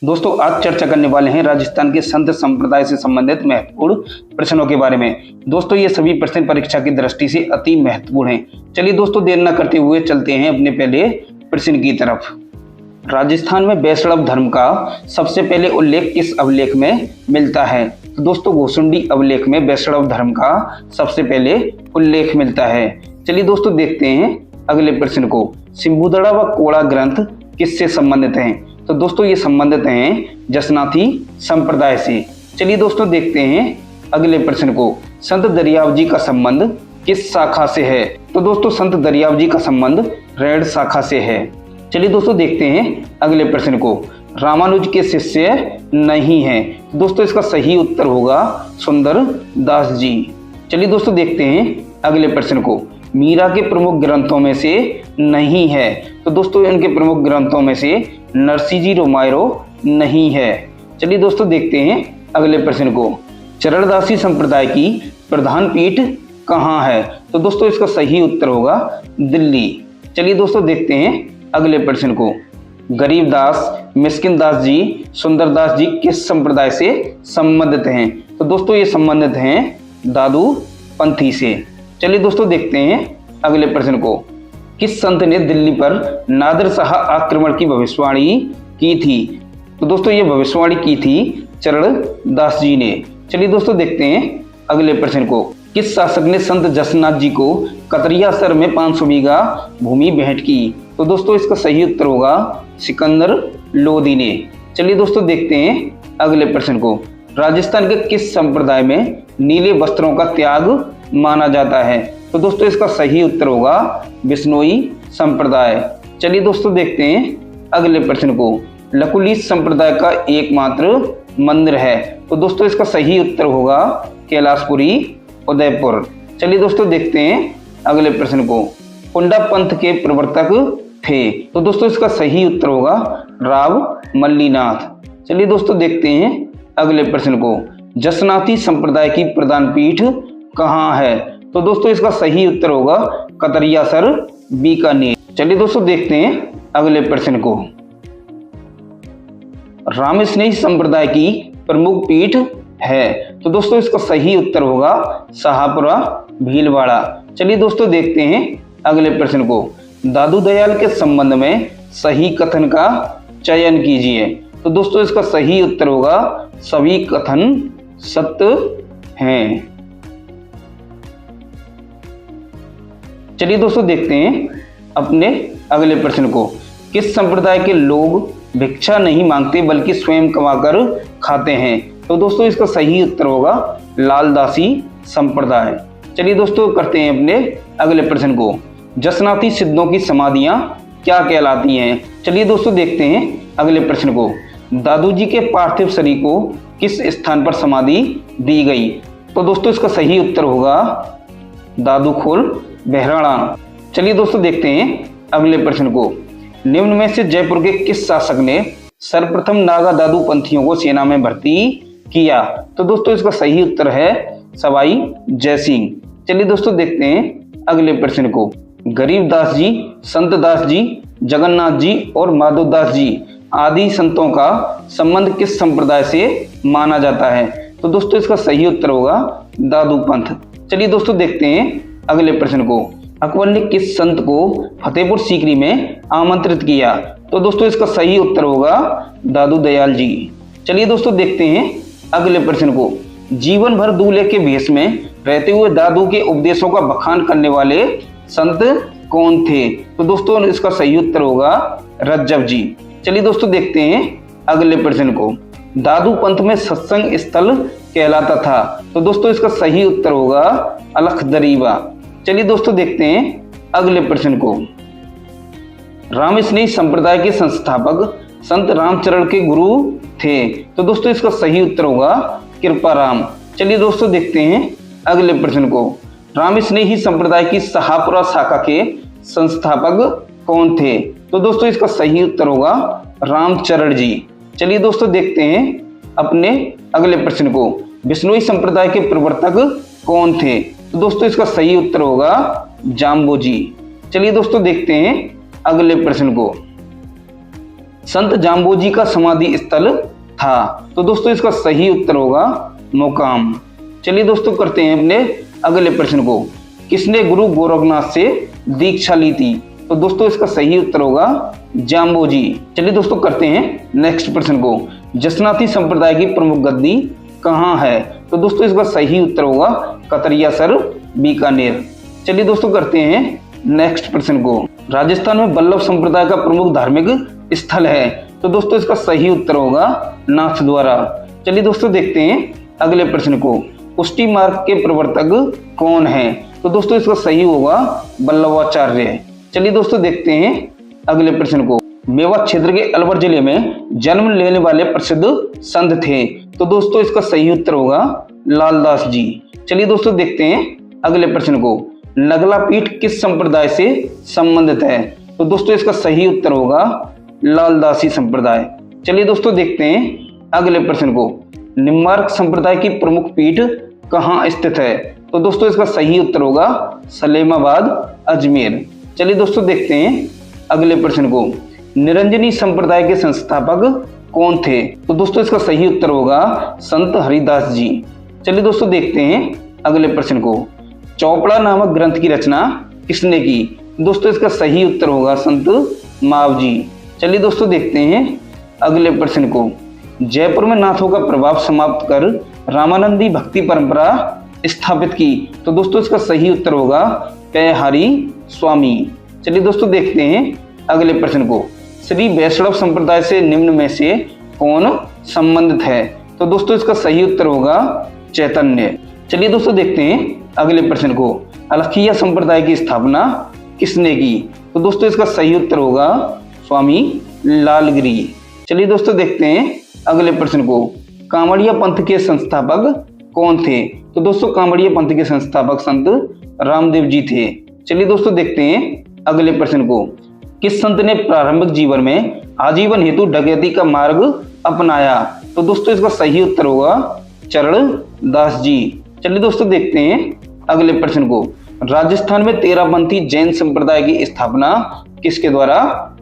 दोस्तों आज चर्चा करने वाले हैं राजस्थान के संत संप्रदाय से संबंधित महत्वपूर्ण प्रश्नों के बारे में। दोस्तों ये सभी प्रश्न परीक्षा की दृष्टि से अति महत्वपूर्ण हैं। चलिए दोस्तों देर न करते हुए चलते हैं अपने पहले प्रश्न की तरफ। राजस्थान में वैष्णव धर्म का सबसे पहले उल्लेख किस अभिलेख में मिलता है? तो दोस्तों घोसुंडी अभिलेख में वैष्णव धर्म का सबसे पहले उल्लेख मिलता है। चलिए दोस्तों देखते हैं अगले प्रश्न को। सिंबुदड़ा व कोड़ा ग्रंथ किससे संबंधित हैं? तो दोस्तों ये संबंधित हैं जसनाथी संप्रदाय से। चलिए दोस्तों देखते हैं अगले प्रश्न को। संत दरियाव जी का संबंध किस शाखा से है? तो दोस्तों संत दरियाव जी का संबंध रेड शाखा से है। चलिए दोस्तों देखते हैं अगले प्रश्न को। रामानुज के शिष्य नहीं है, तो दोस्तों इसका सही उत्तर होगा सुंदर दास जी। चलिए दोस्तों देखते हैं अगले प्रश्न को। मीरा के प्रमुख ग्रंथों में से नहीं है, तो दोस्तों इनके प्रमुख ग्रंथों में से नरसिंह रामायण नहीं है। चलिए दोस्तों देखते हैं अगले प्रश्न को। चरणदासी संप्रदाय की प्रधान पीठ कहाँ है? तो दोस्तों इसका सही उत्तर होगा दिल्ली। चलिए दोस्तों देखते हैं अगले प्रश्न को। गरीबदास, मिस्किनदास जी, सुंदरदास जी किस संप्रदाय से संबंधित हैं? तो दोस्तों ये संबंधित हैं दादू पंथी से। चलिए दोस्तों देखते हैं अगले प्रश्न को। किस संत ने दिल्ली पर नादिर शाह आक्रमण की भविष्यवाणी की थी? तो दोस्तों ये भविष्यवाणी की थी चरणदास जी ने। चलिए दोस्तों देखते हैं अगले प्रश्न को। किस शासक ने संत जसनाथ जी को कतरियासर में 500 बीघा भूमि भेंट की? तो दोस्तों इसका सही उत्तर होगा सिकंदर लोदी ने। चलिए दोस्तों देखते हैं अगले प्रश्न को। राजस्थान के किस संप्रदाय में नीले वस्त्रों का त्याग माना जाता है? तो दोस्तों इसका सही उत्तर होगा बिश्नोई संप्रदाय। चलिए दोस्तों देखते हैं अगले प्रश्न को। लकुलीस संप्रदाय का एकमात्र मंदिर है, तो दोस्तों इसका सही उत्तर होगा कैलाशपुरी उदयपुर। चलिए दोस्तों देखते हैं अगले प्रश्न को। कुंडा पंथ के प्रवर्तक थे, तो दोस्तों इसका सही उत्तर होगा राव मल्लीनाथ। चलिए दोस्तों देखते हैं अगले प्रश्न को। जसनाथी संप्रदाय की प्रधान पीठ कहाँ है? तो दोस्तों इसका सही उत्तर होगा कतरियासर बीकानेर। चलिए दोस्तों देखते हैं अगले प्रश्न को। रामस्नेही संप्रदाय की प्रमुख पीठ है, तो दोस्तों इसका सही उत्तर होगा शाहपुरा भीलवाड़ा। चलिए दोस्तों देखते हैं अगले प्रश्न को। दादू दयाल के संबंध में सही कथन का चयन कीजिए। तो दोस्तों इसका सही उत्तर होगा सभी कथन सत्य हैं। चलिए दोस्तों देखते हैं अपने अगले प्रश्न को। किस संप्रदाय के लोग भिक्षा नहीं मांगते बल्कि स्वयं कमाकर खाते हैं? तो दोस्तों इसका सही उत्तर होगा लालदासी संप्रदाय। चलिए दोस्तों करते हैं अपने अगले प्रश्न को। जसनाथी सिद्धों की समाधियां क्या कहलाती हैं? चलिए दोस्तों देखते हैं अगले प्रश्न को। दादू जी के पार्थिव शरीर को किस स्थान पर समाधि दी गई? तो दोस्तों इसका सही उत्तर होगा दादूखोल बहराणा। चलिए दोस्तों देखते हैं अगले प्रश्न को। निम्न में से जयपुर के किस शासक ने सर्वप्रथम नागा दादू पंथियों को सेना में भर्ती किया? तो दोस्तों इसका सही उत्तर है सवाई जयसिंह। चलिए दोस्तों देखते हैं अगले प्रश्न को। गरीबदास जी, संतदास जी, जगन्नाथ जी और माधवदास जी आदि संतों का संबंध किस संप्रदाय से माना जाता है? तो दोस्तों इसका सही उत्तर होगा दादू पंथ। चलिए दोस्तों देखते हैं अगले प्रश्न को। अकबर ने किस संत को फतेहपुर सीकरी में आमंत्रित किया? तो दोस्तों इसका सही उत्तर होगा दादू दयाल जी। चलिए दोस्तों देखते हैं अगले प्रश्न को। जीवन भर दूल्हे के भेष में रहते हुए दादू के उपदेशों का बखान करने वाले संत कौन थे? तो दोस्तों इसका सही उत्तर होगा रज्जब जी। चलिए दोस्तों देखते हैं अगले प्रश्न को। दादू पंथ में सत्संग स्थल कहलाता था, तो दोस्तों इसका सही उत्तर होगा अलखदरीवा। चलिए दोस्तों देखते हैं अगले प्रश्न को। रामस्नेही संप्रदाय के संस्थापक संत रामचरण के गुरु थे, तो दोस्तों इसका सही उत्तर होगा कृपाराम। चलिए दोस्तों देखते हैं अगले प्रश्न को। रामस्नेही संप्रदाय की शाहपुरा शाखा के संस्थापक कौन थे? तो दोस्तों इसका सही उत्तर होगा रामचरण जी। चलिए दोस्तों देखते हैं अपने अगले प्रश्न को। बिश्नोई संप्रदाय के प्रवर्तक कौन थे? तो दोस्तों इसका सही उत्तर होगा जाम्बो जी। चलिए दोस्तों देखते हैं अगले प्रश्न को। संत जाम्बोजी का समाधि स्थल था? तो दोस्तों इसका सही उत्तर होगा मोकाम। चलिए दोस्तों करते हैं अपने अगले प्रश्न को। किसने गुरु गोरखनाथ से दीक्षा ली थी? तो दोस्तों इसका सही उत्तर होगा जाम्बोजी। चलिए दोस्तों करते हैं नेक्स्ट प्रश्न को। जसनाती संप्रदाय की प्रमुख गद्दी कहाँ है? तो दोस्तों इसका सही उत्तर होगा कतरियासर, बीकानेर। चलिए दोस्तों करते हैं नेक्स्ट प्रश्न को। राजस्थान में वल्लभ संप्रदाय का प्रमुख धार्मिक स्थल है? तो दोस्तों इसका सही उत्तर होगा नाथद्वारा। चलिए दोस्तों देखते हैं अगले प्रश्न को। पुष्टि मार्ग के प्रवर्तक कौन है? तो दोस्तों इसका सही होगा वल्लभाचार्य। चलिए दोस्तों देखते हैं अगले प्रश्न को। मेवात क्षेत्र के अलवर जिले में जन्म लेने वाले प्रसिद्ध संत थे? तो दोस्तों इसका सही उत्तर होगा लालदास जी। चलिए दोस्तों देखते हैं अगले प्रश्न को। नगला पीठ किस संप्रदाय से संबंधित है? तो दोस्तों इसका सही उत्तर होगा लालदासी संप्रदाय। चलिए दोस्तों देखते हैं अगले प्रश्न को। निम्बार्क संप्रदाय की प्रमुख पीठ कहाँ स्थित है? तो दोस्तों इसका सही उत्तर होगा सलेमाबाद, अजमेर। चलिए दोस्तों देखते हैं अगले प्रश्न को। निरंजनी संप्रदाय के संस्थापक कौन थे? तो दोस्तों इसका सही उत्तर होगा संत हरिदास जी। चलिए दोस्तों देखते हैं अगले प्रश्न को। चौपड़ा नामक ग्रंथ की रचना किसने की? दोस्तों इसका सही उत्तर होगा संत मावजी। चलिए दोस्तों देखते हैं अगले प्रश्न को। जयपुर में नाथों का प्रभाव समाप्त कर रामानंदी भक्ति परंपरा स्थापित की? तो दोस्तों इसका सही उत्तर होगा कैहारी स्वामी। चलिए दोस्तों देखते हैं अगले प्रश्न को। श्री वैष्णव संप्रदाय से निम्न में से कौन संबंधित है? तो दोस्तों इसका सही उत्तर होगा चैतन्य। चलिए दोस्तों देखते हैं अगले प्रश्न को। अलखिया संप्रदाय की स्थापना किसने की? तो दोस्तों इसका सही उत्तर होगा स्वामी लालगिरी। चलिए दोस्तों देखते हैं अगले प्रश्न को। कांवड़िया पंथ के संस्थापक कौन थे? तो दोस्तों कांवड़िया पंथ के संस्थापक संत रामदेव जी थे। चलिए दोस्तों देखते हैं अगले प्रश्न को। किस संत ने प्रारंभिक जीवन में आजीवन हेतु डकैती का मार्ग अपनाया? तो दोस्तों इसका सही उत्तर होगा चरण दास जी। चलिए दोस्तों देखते हैं अगले प्रश्न को। राजस्थान में तेरापंथी जैन संप्रदाय की स्थापना किसके द्वारा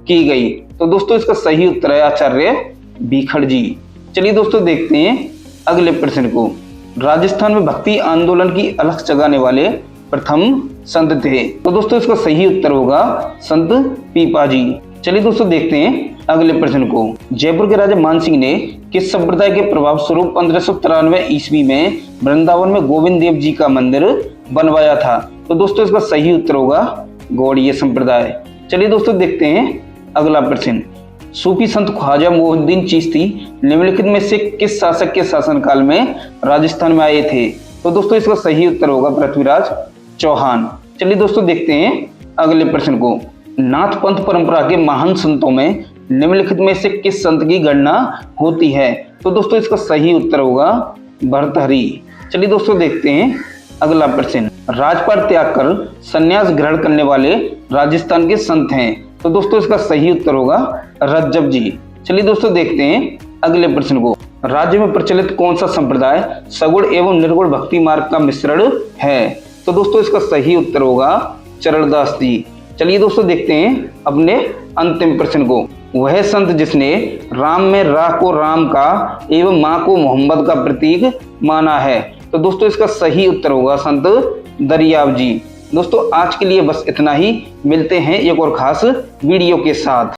की गई? तो दोस्तों इसका सही उत्तर है आचार्य भीखड़ जी। चलिए दोस्तों देखते हैं अगले प्रश्न को। राजस्थान में भक्ति आंदोलन की अलख जगाने वाले प्रथम संत थे? तो दोस्तों इसका सही उत्तर होगा संत पीपाजी। चलिए दोस्तों देखते हैं अगले प्रश्न को। जयपुर के राजा मानसिंह ने किस संप्रदाय के प्रभाव स्वरूप 1593 ईस्वी में वृंदावन में गोविंद देव जी का मंदिर बनवाया था? तो दोस्तों इसका सही उत्तर होगा गौड़ीय संप्रदाय। चलिए दोस्तों देखते हैं अगला प्रश्न। सूफी संत ख्वाजा मोहिउद्दीन चिश्ती निम्नलिखित में से किस शासक के शासनकाल में राजस्थान में आए थे? तो दोस्तों इसका सही उत्तर होगा पृथ्वीराज चौहान। चलिए दोस्तों देखते हैं अगले प्रश्न को। नाथ पंथ परंपरा के महान संतों में निम्नलिखित में से किस संत की गणना होती है? तो दोस्तों इसका सही उत्तर होगा भर्तहरि। चलिए दोस्तों देखते हैं अगला प्रश्न। राजपाट त्याग कर संन्यास ग्रहण करने वाले राजस्थान के संत हैं? तो दोस्तों इसका सही उत्तर होगा रज्जब जी। चलिए दोस्तों देखते हैं अगले प्रश्न को। राज्य में प्रचलित कौन सा संप्रदाय सगुण एवं निर्गुण भक्ति मार्ग का मिश्रण है? तो दोस्तों इसका सही उत्तर होगा चरणदास जी। चलिए दोस्तों देखते हैं अपने अंतिम प्रश्न को। वह संत जिसने राम में रा को राम का एवं माँ को मोहम्मद का प्रतीक माना है? तो दोस्तों इसका सही उत्तर होगा संत दरियाव जी। दोस्तों आज के लिए बस इतना ही। मिलते हैं एक और खास वीडियो के साथ।